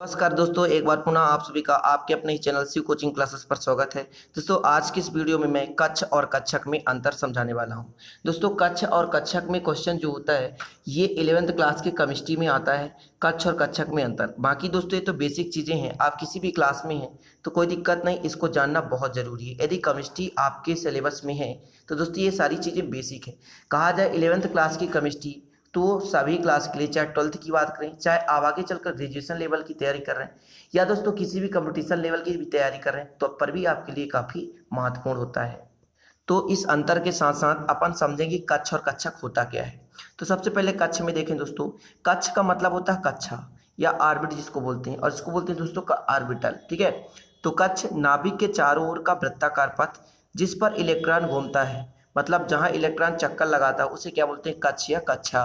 नमस्कार दोस्तों, एक बार पुनः आप सभी का आपके अपने ही चैनल शिव कोचिंग क्लासेस पर स्वागत है। दोस्तों, आज की इस वीडियो में मैं कच्छ और कच्छक में अंतर समझाने वाला हूं। दोस्तों, कच्छ और कच्छक में क्वेश्चन जो होता है ये 11th क्लास की केमिस्ट्री में आता है। कच्छ और कच्छक में अंतर, बाकी दोस्तों ये तो बेसिक चीज़ें हैं, आप किसी भी क्लास में हैं तो कोई दिक्कत नहीं, इसको जानना बहुत ज़रूरी है। यदि केमिस्ट्री आपके सिलेबस में है तो दोस्तों ये सारी चीज़ें बेसिक है। कहा जाए 11th क्लास की केमिस्ट्री तो वो सभी क्लास के लिए, चाहे 12th की बात करें, चाहे आप आगे चलकर ग्रेजुएशन लेवल की तैयारी कर रहे हैं या दोस्तों किसी भी कंपटीशन लेवल की भी तैयारी कर रहे हैं, तो पर भी आपके लिए काफ़ी महत्वपूर्ण होता है। तो इस अंतर के साथ साथ अपन समझेंगे कच्छ और कच्छक होता क्या है। तो सबसे पहले कच्छ में देखें दोस्तों, कच्छ का मतलब होता है कक्षा या ऑर्बिट जिसको बोलते हैं, और इसको बोलते हैं दोस्तों का ऑर्बिटल। ठीक है, तो कच्छ नाभिक के चारों ओर का वृत्ताकार पथ जिस पर इलेक्ट्रॉन घूमता है, मतलब जहां इलेक्ट्रॉन चक्कर लगाता है उसे क्या बोलते हैं, कक्ष या कक्षा।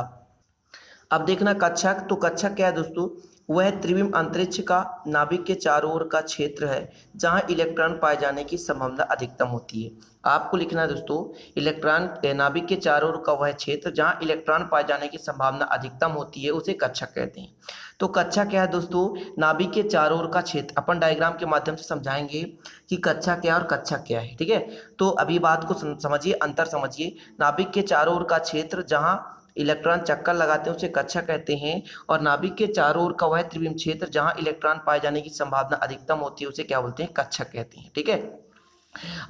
अब देखना कक्षक, तो कक्षक क्या है दोस्तों, वह त्रिविम अंतरिक्ष का नाभिक के चारों ओर का क्षेत्र है जहां इलेक्ट्रॉन पाए जाने की संभावना अधिकतम होती है। आपको लिखना है दोस्तों, इलेक्ट्रॉन नाभिक के चारों ओर का वह क्षेत्र जहां इलेक्ट्रॉन पाए जाने की संभावना अधिकतम होती है उसे कक्षक कहते हैं। तो कक्षा क्या है दोस्तों, नाभिक के चारों ओर का क्षेत्र। अपन डायग्राम के माध्यम से समझाएंगे कि कक्षा क्या है और कक्षक क्या है। ठीक है, तो अभी बात को समझिए, अंतर समझिए। नाभिक के चारों ओर का क्षेत्र जहां इलेक्ट्रॉन चक्कर लगाते हैं उसे कक्षा कहते हैं, और नाभिक के चारों ओर का वह त्रिविम क्षेत्र जहां इलेक्ट्रॉन पाए जाने की संभावना अधिकतम होती है उसे क्या बोलते हैं, कक्षक कहते हैं। ठीक है,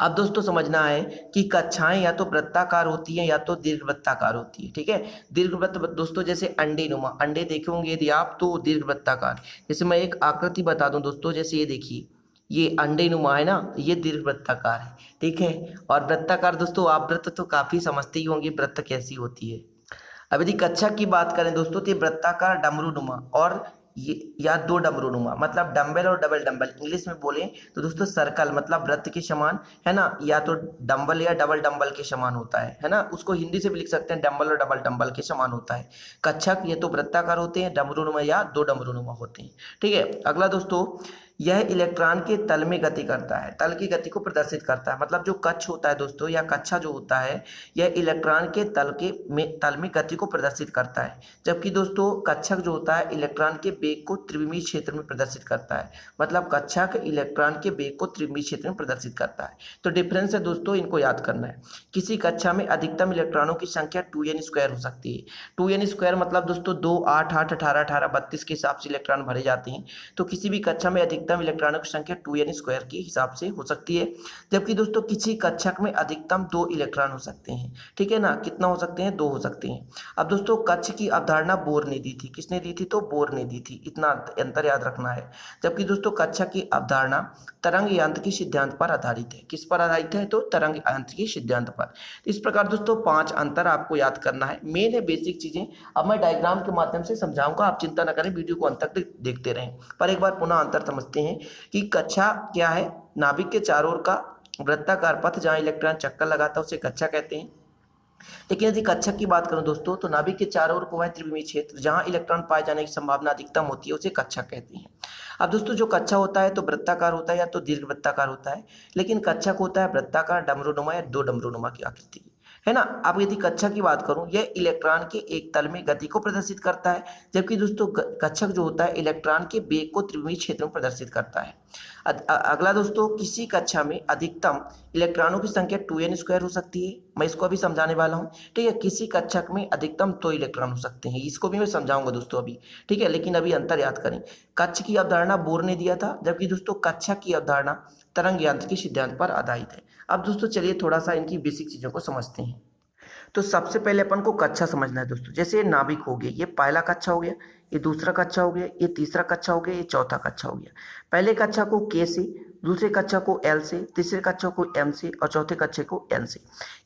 अब दोस्तों समझना है कि कक्षाएं या तो वृत्ताकार होती हैं या तो दीर्घवृत्ताकार होती है। ठीक है, दीर्घवृत्त दोस्तों जैसे अंडे नुमा, अंडे देखे होंगे यदि आप तो दीर्घवृत्ताकार। जैसे मैं एक आकृति बता दूं दोस्तों, जैसे ये देखिए, ये अंडे नुमा है ना, ये दीर्घवृत्ताकार है। ठीक है, और वृत्ताकार दोस्तों आप वृत्त तो काफी समझते ही होंगे वृत्त कैसी होती है। अब यदि कक्षा की बात करें दोस्तों तो ये वृत्ताकार डमरूनुमा और ये या दो डमरूनुमा, मतलब डंबल और डबल डंबल। इंग्लिश में बोलें तो दोस्तों सर्कल मतलब वृत्त के समान है ना, या तो डंबल या डबल डंबल के समान होता है ना। उसको हिंदी से भी लिख सकते हैं, डंबल और डबल डंबल के समान होता है। कच्छक ये तो वृत्ताकार होते हैं, डमरूनुमा या दो डमरूनुमा होते हैं। ठीक है, अगला दोस्तों, यह इलेक्ट्रॉन के तल में गति करता है, तल की गति को प्रदर्शित करता है। मतलब जो कक्ष होता है दोस्तों या कक्षा जो होता है, यह इलेक्ट्रॉन के तल में गति को प्रदर्शित करता है, जबकि दोस्तों कक्षक जो होता है इलेक्ट्रॉन के वेग को त्रिविमीय क्षेत्र में प्रदर्शित करता है। मतलब कक्षक इलेक्ट्रॉन के वेग को त्रिविमीय क्षेत्र में प्रदर्शित करता है। तो डिफरेंस है दोस्तों, इनको याद करना है। किसी कक्षा में अधिकतम इलेक्ट्रॉनों की संख्या 2n² हो सकती है। 2n² मतलब दोस्तों 2, 8, 8, 18, 18, 32 के हिसाब से इलेक्ट्रॉन भरे जाते हैं। तो किसी भी कक्षा में अधिकतम इलेक्ट्रॉनों की संख्या 2n² के हिसाब से हो सकती है। जबकि दोस्तों किसी कक्षक में अधिकतम 2 इलेक्ट्रॉन हो सकते हैं। ठीक है ना, कितना हो सकते हैं, 2 हो सकते हैं। अब दोस्तों कक्ष की अवधारणा बोर ने दी थी, किसने दी थी, तो बोर ने दी थी, इतना अंतर याद रखना है। जबकि दोस्तों कक्षा की अवधारणा तरंग यांत्रिकी सिद्धांत पर आधारित है। किस पर आधारित है, तो तरंग यांत्रिकी सिद्धांत पर। इस प्रकार दोस्तों 5 अंतर आपको याद करना है, मेन है बेसिक चीजें। अब मैं डायग्राम के माध्यम से समझाऊंगा, आप चिंता न करें, वीडियो को अंत तक देखते रहें। पर एक बार पुनः अंतर समझते हैं कि कक्षा क्या है, नाभिक के चारों ओर का वृत्ताकार पथ जहां इलेक्ट्रॉन चक्कर लगाता है उसे कक्षा कहते हैं। लेकिन यदि कक्षक की बात करूं दोस्तों, तो नाभिक के चारों ओर को वह त्रिविमीय क्षेत्र जहां इलेक्ट्रॉन पाए जाने की संभावना अधिकतम होती है उसे कक्षक कहते हैं। अब दोस्तों जो कक्षा होता है तो वृत्ताकार होता है या तो दीर्घवृत्ताकार होता है, लेकिन कक्षक होता है वृत्ताकार, डमरूनुमा या दो डमरूनुमा की आकृति, है ना। अब यदि कक्षा की बात करूं, यह इलेक्ट्रॉन के एक तल में गति को प्रदर्शित करता है, जबकि दोस्तों कक्षक जो होता है इलेक्ट्रॉन के वेग को त्रिविमीय क्षेत्र में प्रदर्शित करता है। अगला दोस्तों, किसी कक्षा में अधिकतम इलेक्ट्रॉनों की संख्या 2n² हो सकती है, मैं इसको अभी समझाने वाला हूं। ठीक है, किसी कक्षक में अधिकतम 2 इलेक्ट्रॉन हो सकते हैं, इसको भी मैं समझाऊंगा दोस्तों अभी। ठीक है, लेकिन अभी अंतर याद करें। कक्ष की अवधारणा बोर ने दिया था, जबकि दोस्तों कक्षा की अवधारणा तरंग यांत्रिकी सिद्धांत पर आधारित है। अब दोस्तों चलिए थोड़ा सा इनकी बेसिक चीजों को समझते हैं। तो सबसे पहले अपन को कक्षा समझना है दोस्तों। जैसे ये नाभिक हो गया, ये पहला कक्षा हो गया, ये दूसरा कक्षा हो गया, ये तीसरा कक्षा हो गया, ये चौथा कक्षा हो गया। पहले कक्षा को के से, दूसरे कक्षा को एल से, तीसरे कक्षा को एम से और चौथे कक्षा को एन से।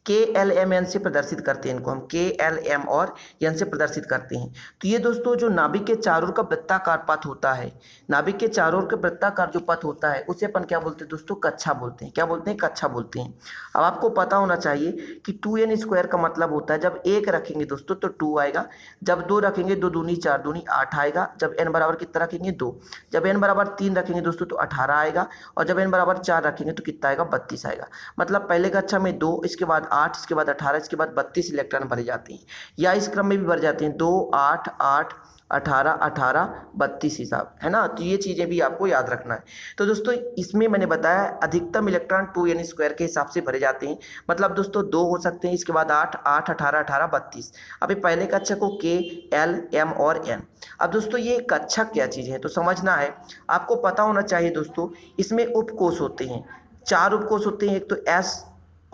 के एल एम एन से प्रदर्शित करते हैं इनको हम, के एल एम और एन से प्रदर्शित करते हैं। तो ये दोस्तों जो नाभिक के चारों ओर का वृत्ताकार पथ होता है, नाभिक के चारों ओर का वृत्ताकार जो पथ होता है उसे अपन क्या बोलते हैं दोस्तों, कक्षा बोलते हैं। क्या बोलते हैं, कक्षा बोलते हैं। अब आपको पता होना चाहिए कि 2n² का मतलब होता है, जब 1 रखेंगे दोस्तों तो 2 आएगा, जब 2 रखेंगे 2 दूनी 4 दूनी 8 आएगा, जब n बराबर कितना रखेंगे 2, जब n बराबर 3 रखेंगे दोस्तों तो 18 आएगा, और जब n बराबर 4 रखेंगे तो कितना आएगा, 32 आएगा। मतलब पहले कक्षा में 2, इसके बाद 8, इसके बाद 18, इसके बाद 32 इलेक्ट्रॉन भरे जाते हैं, या इस क्रम में भी भर जाते हैं, 2, 8, 8, 18 18 32 हिसाब है ना। तो ये चीज़ें भी आपको याद रखना है। तो दोस्तों इसमें मैंने बताया अधिकतम इलेक्ट्रॉन 2n² के हिसाब से भरे जाते हैं। मतलब दोस्तों 2 हो सकते हैं, इसके बाद 8 8 18 18 32। अभी पहले कक्षक को K L M और N। अब दोस्तों ये कक्षक क्या चीज़ है तो समझना है, आपको पता होना चाहिए दोस्तों। इसमें उपकोष होते हैं, 4 उपकोष होते हैं, एक तो S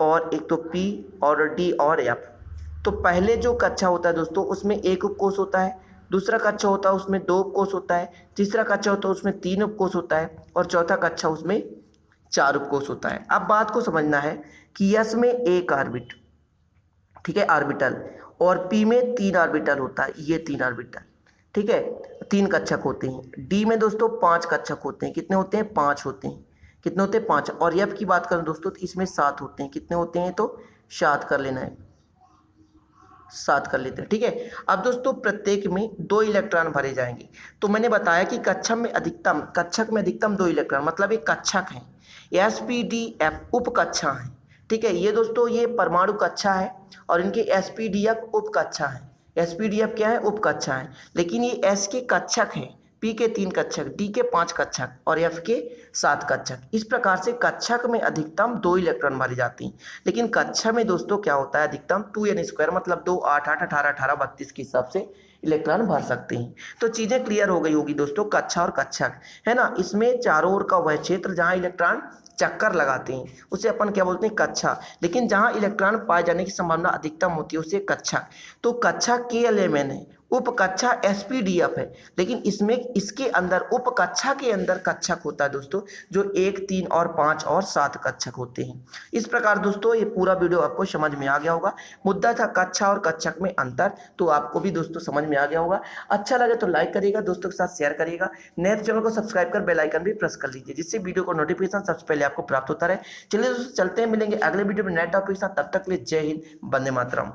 और एक तो P और D और F। तो पहले जो कक्षा होता है दोस्तों उसमें एक उपकोष होता है, दूसरा कक्षा होता है उसमें 2 उपकोष होता है, तीसरा कक्षा होता है उसमें 3 उपकोष होता है और चौथा कक्षा उसमें 4 उपकोष होता है। अब बात को समझना है कि यस में एक ऑर्बिट, ठीक है, ऑर्बिटल, और पी में 3 ऑर्बिटल होता है, ये 3 ऑर्बिटल, ठीक है, 3 कक्षक होते हैं। डी में दोस्तों 5 कक्षक होते हैं, कितने होते हैं 5 होते हैं, कितने होते हैं 5। और एफ की बात करें दोस्तों तो इसमें 7 होते हैं, कितने होते हैं तो 7 कर लेना है, 7 कर लेते हैं, ठीक है। अब दोस्तों प्रत्येक में 2 इलेक्ट्रॉन भरे जाएंगे। तो मैंने बताया कि कक्षक में अधिकतम 2 इलेक्ट्रॉन, मतलब एक कक्षक है, SPDF उप कक्षा है, ठीक है। ये दोस्तों ये परमाणु कक्षा है और इनके SPDF उप कक्षा है। SPDF क्या है, उप कक्षा है, लेकिन ये S के कक्षक हैं, P के 3 कक्षक, D के 5 कक्षक और F के 7 कक्षक। इस प्रकार से कक्षक में अधिकतम 2 इलेक्ट्रॉन भरे जाते हैं। लेकिन कक्षा में दोस्तों क्या होता है, अधिकतम 2n², मतलब 2 8 8 18 18 32 के हिसाब से इलेक्ट्रॉन भर सकते हैं। तो चीजें क्लियर हो गई होगी दोस्तों, कक्षा और कक्षक है ना। इसमें चारों ओर का वह क्षेत्र जहां इलेक्ट्रॉन चक्कर लगाते हैं उसे अपन क्या बोलते हैं, कक्षा। लेकिन जहां इलेक्ट्रॉन पाए जाने की संभावना अधिकतम होती है उसे कक्षक। तो कक्षा KLMN है, उप कक्षा SPDF है, लेकिन इसमें इसके अंदर उप कक्षा के अंदर कक्षक होता है दोस्तों, जो 1 3 और 5 और 7 कक्षक होते हैं। इस प्रकार दोस्तों ये पूरा वीडियो आपको समझ में आ गया होगा। मुद्दा था कक्षा और कक्षक में अंतर, तो आपको भी दोस्तों समझ में आ गया होगा। अच्छा लगे तो लाइक करिएगा, दोस्तों के साथ शेयर करिएगा, नए चैनल को सब्सक्राइब कर बेल आइकन भी प्रेस कर लीजिए, जिससे वीडियो को नोटिफिकेशन सबसे पहले आपको प्राप्त होता रहे। चलिए दोस्तों चलते हैं, मिलेंगे अगले वीडियो में नए टॉपिक के साथ। तब तक के लिए जय हिंद, वंदे मातरम।